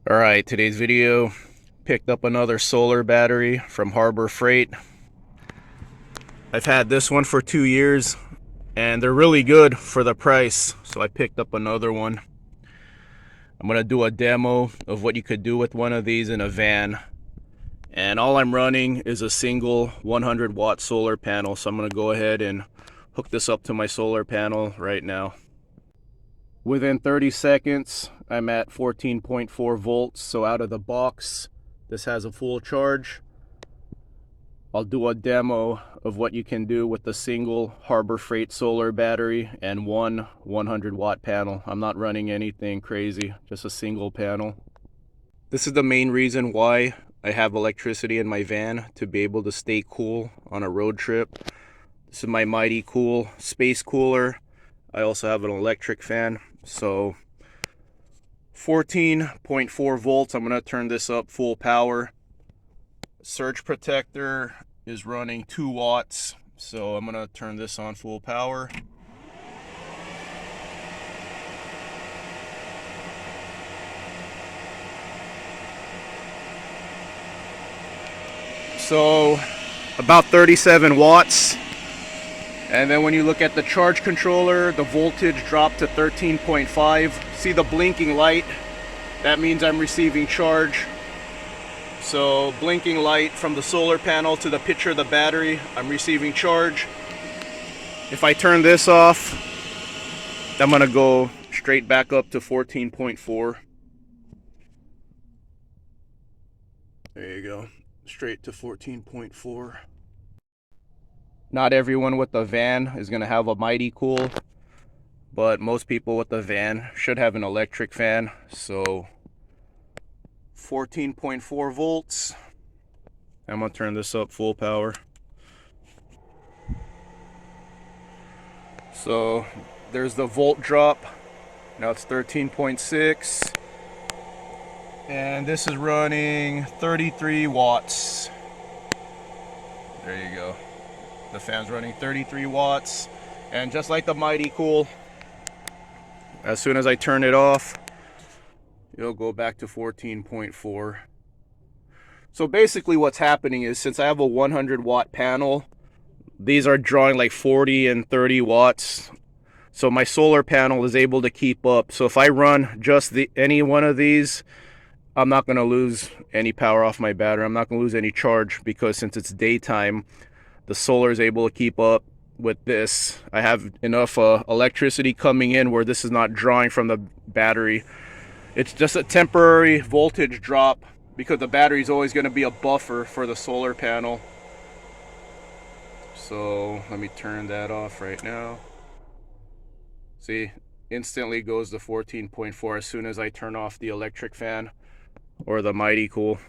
Alright, today's video, picked up another solar battery from Harbor Freight. I've had this one for 2 years and they're really good for the price, so I picked up another one. I'm going to do a demo of what you could do with one of these in a van. And all I'm running is a single 100 watt solar panel, so I'm going to go ahead and hook this up to my solar panel right now. Within 30 seconds, I'm at 14.4 volts, so out of the box, this has a full charge. I'll do a demo of what you can do with the single Harbor Freight solar battery and one 100 watt panel. I'm not running anything crazy, just a single panel. This is the main reason why I have electricity in my van, to be able to stay cool on a road trip. This is my Mighty Cool space cooler. I also have an electric fan. So 14.4 volts, I'm going to turn this up full power. Surge protector is running 2 watts, so I'm going to turn this on full power. So about 37 watts. And then when you look at the charge controller, the voltage dropped to 13.5. See the blinking light? That means I'm receiving charge. So blinking light from the solar panel to the picture of the battery, I'm receiving charge. If I turn this off, I'm gonna go straight back up to 14.4. There you go, straight to 14.4. Not everyone with a van is going to have a Mighty Cool, but most people with a van should have an electric fan. So 14.4 volts. I'm going to turn this up full power. So there's the volt drop. Now it's 13.6. And this is running 33 watts. There you go. The fan's running 33 watts, and just like the Mighty Cool, as soon as I turn it off, it'll go back to 14.4. So basically what's happening is, since I have a 100 watt panel, these are drawing like 40 and 30 watts. So my solar panel is able to keep up. So if I run just any one of these, I'm not going to lose any power off my battery. I'm not going to lose any charge, because since it's daytime, the solar is able to keep up with this. I have enough electricity coming in where this is not drawing from the battery. It's just a temporary voltage drop, because the battery is always going to be a buffer for the solar panel. So let me turn that off right now. See, instantly goes to 14.4 as soon as I turn off the electric fan or the Mighty Cool.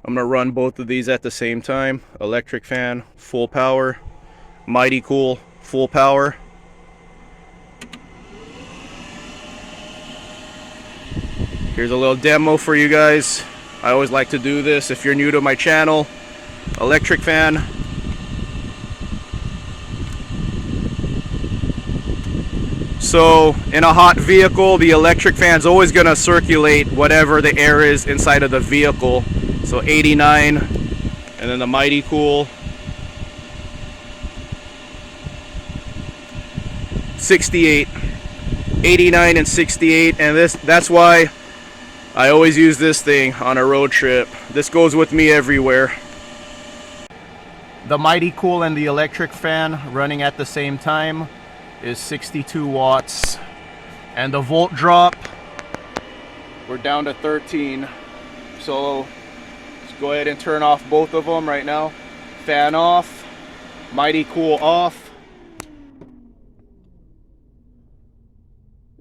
I'm going to run both of these at the same time. Electric fan, full power. Mighty Cool, full power. Here's a little demo for you guys. I always like to do this if you're new to my channel. Electric fan. So in a hot vehicle, the electric fan is always going to circulate whatever the air is inside of the vehicle. So 89, and then the Mighty Cool 68, 89 and 68, and that's why I always use this thing on a road trip. This goes with me everywhere. The Mighty Cool and the electric fan running at the same time is 62 watts, and the volt drop, we're down to 13. So go ahead and turn off both of them right now. Fan off, Mighty Cool off.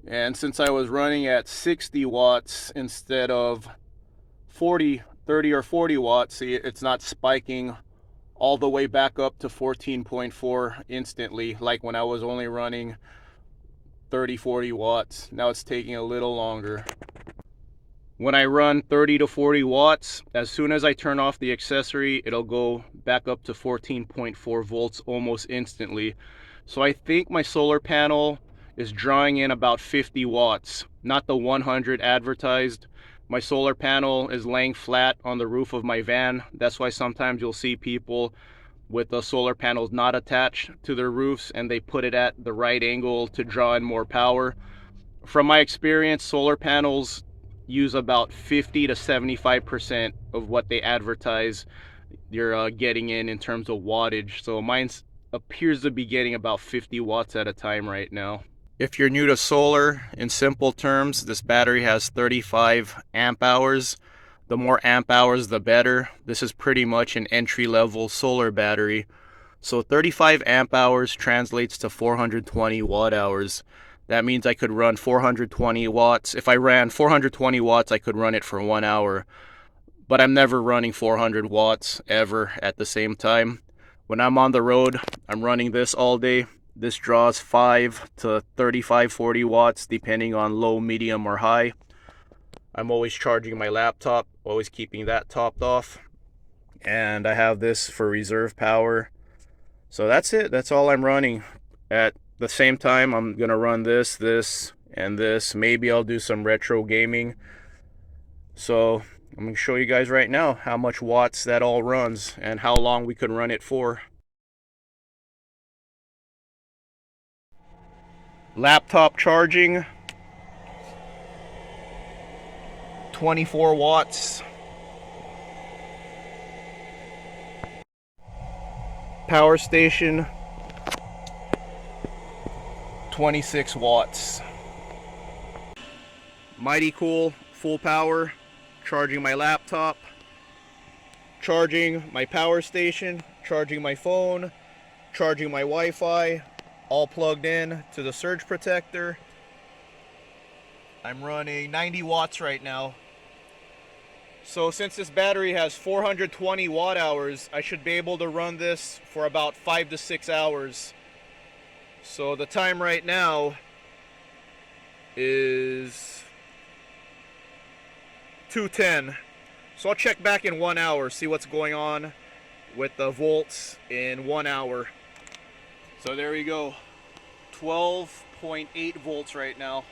And since I was running at 60 watts instead of 30 or 40 watts, see, it's not spiking all the way back up to 14.4 instantly, like when I was only running 30-40 watts. Now it's taking a little longer. When I run 30 to 40 watts, as soon as I turn off the accessory, it'll go back up to 14.4 volts almost instantly. So I think my solar panel is drawing in about 50 watts, not the 100 advertised. My solar panel is laying flat on the roof of my van. That's why sometimes you'll see people with the solar panels not attached to their roofs and they put it at the right angle to draw in more power. From my experience, solar panels use about 50 to 75% of what they advertise you're getting in terms of wattage. So mine appears to be getting about 50 watts at a time right now. If you're new to solar, in simple terms, this battery has 35 amp hours. The more amp hours, the better. This is pretty much an entry-level solar battery. So 35 amp hours translates to 420 watt hours. That means I could run 420 watts. If I ran 420 watts, I could run it for 1 hour. But I'm never running 400 watts ever at the same time. When I'm on the road, I'm running this all day. This draws 5 to 35, 40 watts depending on low, medium, or high. I'm always charging my laptop, always keeping that topped off. And I have this for reserve power. So that's it. That's all I'm running. At the same time, I'm going to run this, and this. Maybe I'll do some retro gaming. So I'm going to show you guys right now how much watts that all runs and how long we could run it for. Laptop charging, 24 watts. Power station, 26 watts. Mighty cool, full power, charging my laptop, charging my power station, charging my phone, charging my Wi-Fi, all plugged in to the surge protector. I'm running 90 watts right now. So since this battery has 420 watt hours, I should be able to run this for about 5 to 6 hours. So the time right now is 2:10. So I'll check back in 1 hour, see what's going on with the volts in 1 hour. So there we go, 12.8 volts right now.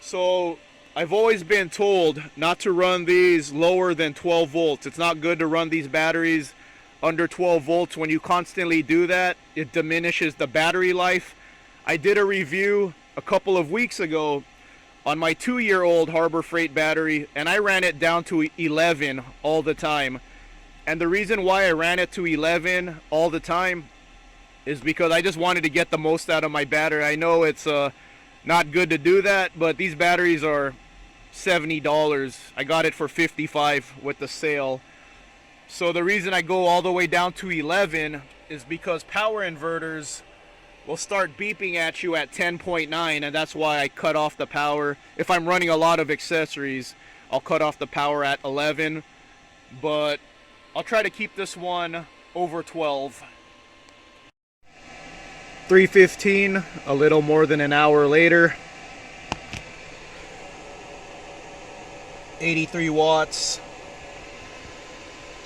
So I've always been told not to run these lower than 12 volts. It's not good to run these batteries under 12 volts. When you constantly do that, it diminishes the battery life. I did a review a couple of weeks ago on my 2-year-old Harbor Freight battery, and I ran it down to 11 all the time. And the reason why I ran it to 11 all the time is because I just wanted to get the most out of my battery. I know it's not good to do that, but these batteries are $70. I got it for $55 with the sale. So the reason I go all the way down to 11 is because power inverters will start beeping at you at 10.9, and that's why I cut off the power. If I'm running a lot of accessories, I'll cut off the power at 11, but I'll try to keep this one over 12. 3:15, a little more than an hour later. 83 watts,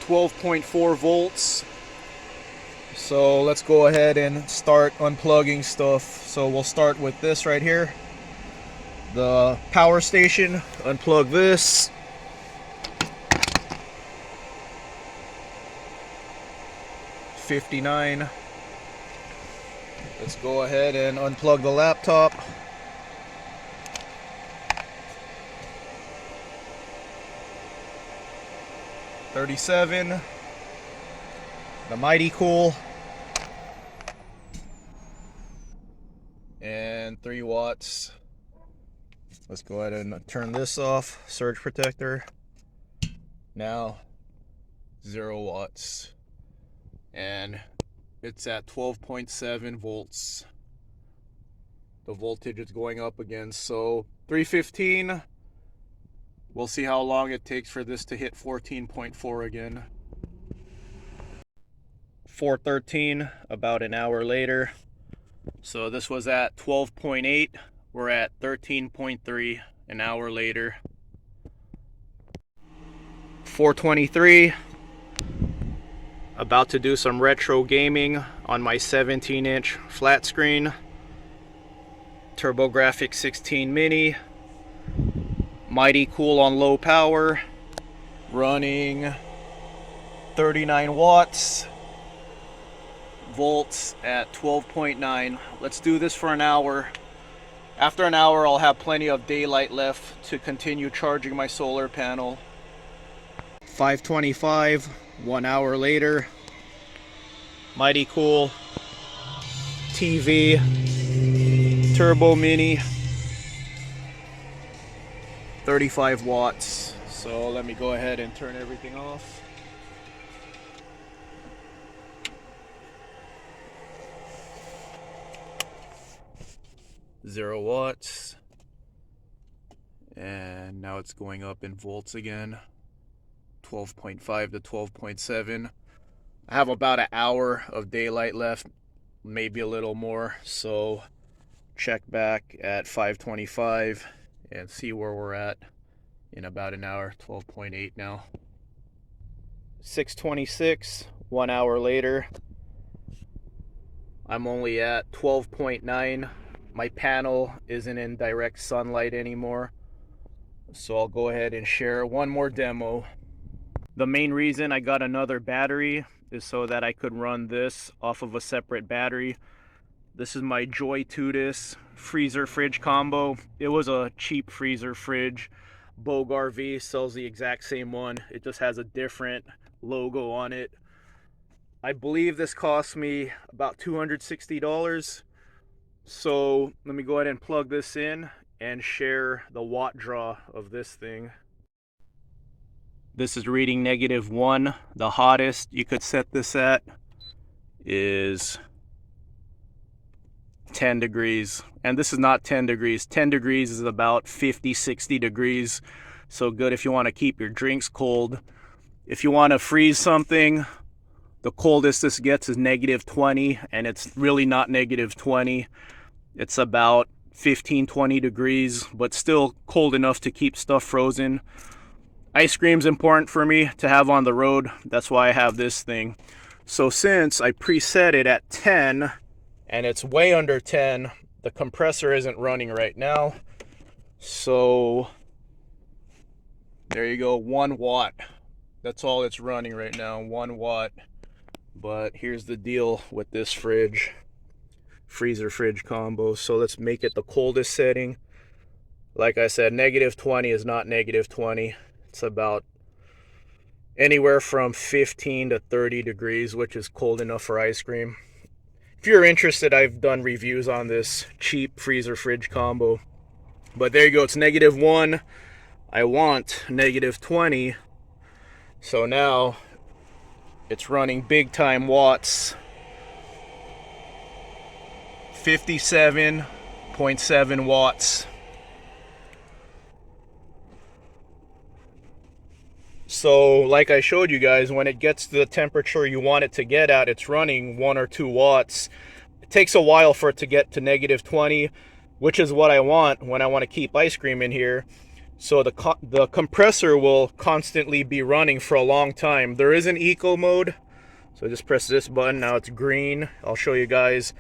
12.4 volts. So let's go ahead and start unplugging stuff. So we'll start with this right here, the power station. Unplug this. $59. Let's go ahead and unplug the laptop. $37. The Mighty Cool. And 3 watts. Let's go ahead and turn this off. Surge protector. Now 0 watts. And it's at 12.7 volts. The voltage is going up again. So 3:15. We'll see how long it takes for this to hit 14.4 again. 4:13, about an hour later. So this was at 12.8. We're at 13.3 an hour later. 4:23. About to do some retro gaming on my 17-inch flat screen. TurboGrafx 16 Mini, mighty cool on low power, running 39 watts, volts at 12.9. Let's do this for an hour. After an hour, I'll have plenty of daylight left to continue charging my solar panel. 5:25, 1 hour later. Mighty cool TV, Turbo Mini, 35 watts. So let me go ahead and turn everything off. Zero watts. And now it's going up in volts again. 12.5 to 12.7. I have about an hour of daylight left, maybe a little more, so check back at 5:25 and see where we're at in about an hour. 12.8 now. 6:26, 1 hour later. I'm only at 12.9. My panel isn't in direct sunlight anymore, so I'll go ahead and share one more demo. The main reason I got another battery is so that I could run this off of a separate battery. This is my Joy Tudis freezer fridge combo. It was a cheap freezer fridge. Bogue RV sells the exact same one. It just has a different logo on it. I believe this cost me about $260. So let me go ahead and plug this in and share the watt draw of this thing. This is reading -1. The hottest you could set this at is 10 degrees. And this is not 10 degrees. 10 degrees is about 50, 60 degrees. So good if you want to keep your drinks cold. If you want to freeze something, the coldest this gets is -20, and it's really not -20. It's about 15, 20 degrees, but still cold enough to keep stuff frozen. Ice cream's important for me to have on the road. That's why I have this thing. So since I preset it at 10 and it's way under 10, the compressor isn't running right now. So there you go, 1 watt. That's all it's running right now, 1 watt. But here's the deal with this freezer fridge combo. So let's make it the coldest setting. Like I said, -20 is not -20. It's about anywhere from 15 to 30 degrees, which is cold enough for ice cream. If you're interested, I've done reviews on this cheap freezer fridge combo. But there you go, it's -1. I want -20. So now it's running big time watts. 57.7 watts. So like I showed you guys, when it gets to the temperature you want it to get at, it's running 1 or 2 watts. It takes a while for it to get to -20, which is what I want when I want to keep ice cream in here. So the compressor will constantly be running for a long time. There is an eco mode. So just press this button, now it's green. I'll show you guys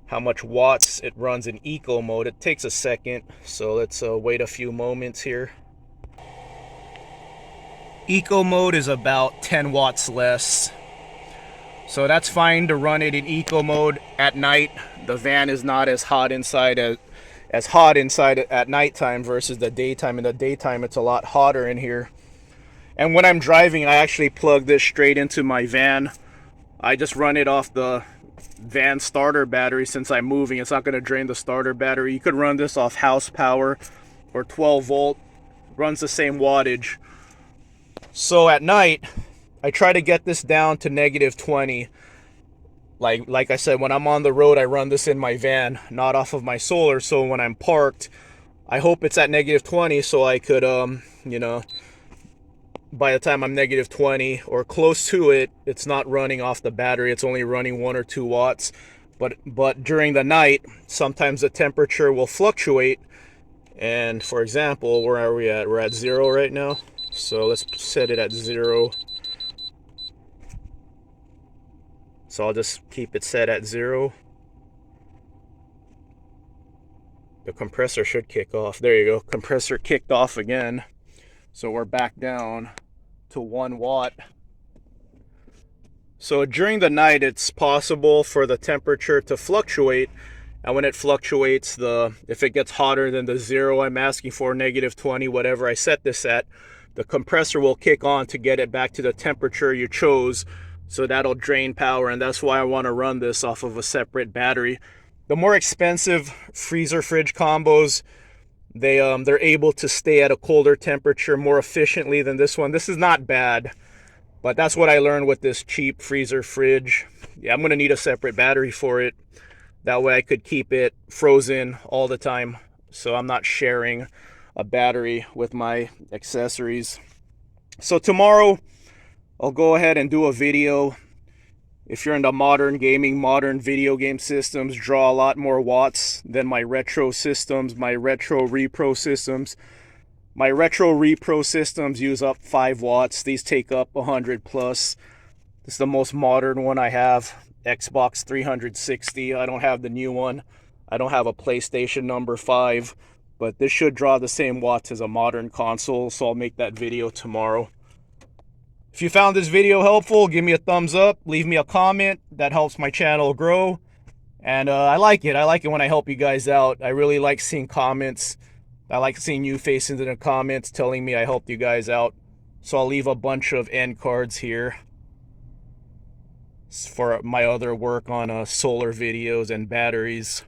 how much watts it runs in eco mode. It takes a second, so let's wait a few moments here. Eco mode is about 10 watts less. So that's fine to run it in eco mode at night. The van is not as hot inside at nighttime versus the daytime. In the daytime, it's a lot hotter in here. And when I'm driving, I actually plug this straight into my van. I just run it off the van starter battery. Since I'm moving, it's not going to drain the starter battery. You could run this off house power or 12 volt. Runs the same wattage. So at night, I try to get this down to -20. Like I said, when I'm on the road, I run this in my van, not off of my solar. So when I'm parked, I hope it's at -20 so I could, you know, by the time I'm -20 or close to it, it's not running off the battery. It's only running 1 or 2 watts. But during the night, sometimes the temperature will fluctuate. And for example, where are we at? We're at 0 right now. So let's set it at 0. So I'll just keep it set at 0. The compressor should kick off. There you go. Compressor kicked off again. So we're back down to 1 watt. So during the night, it's possible for the temperature to fluctuate. And when it fluctuates, if it gets hotter than the 0 I'm asking for, -20, whatever I set this at, the compressor will kick on to get it back to the temperature you chose. So that'll drain power, and that's why I want to run this off of a separate battery. The more expensive freezer fridge combos, they're able to stay at a colder temperature more efficiently than this one. This is not bad, but that's what I learned with this cheap freezer fridge. Yeah, I'm gonna need a separate battery for it. That way I could keep it frozen all the time, so I'm not sharing a battery with my accessories. So tomorrow I'll go ahead and do a video. If you're into modern gaming, modern video game systems draw a lot more watts than my retro systems, my retro repro systems. My retro repro systems use up 5 watts. These take up 100 plus. This is the most modern one I have, Xbox 360. I don't have the new one. I don't have a PlayStation number 5, but this should draw the same watts as a modern console, so I'll make that video tomorrow. If you found this video helpful, give me a thumbs up, leave me a comment. That helps my channel grow. And I like it. I like it when I help you guys out. I really like seeing comments. I like seeing new faces in the comments telling me I helped you guys out. So I'll leave a bunch of end cards here for my other work on solar videos and batteries.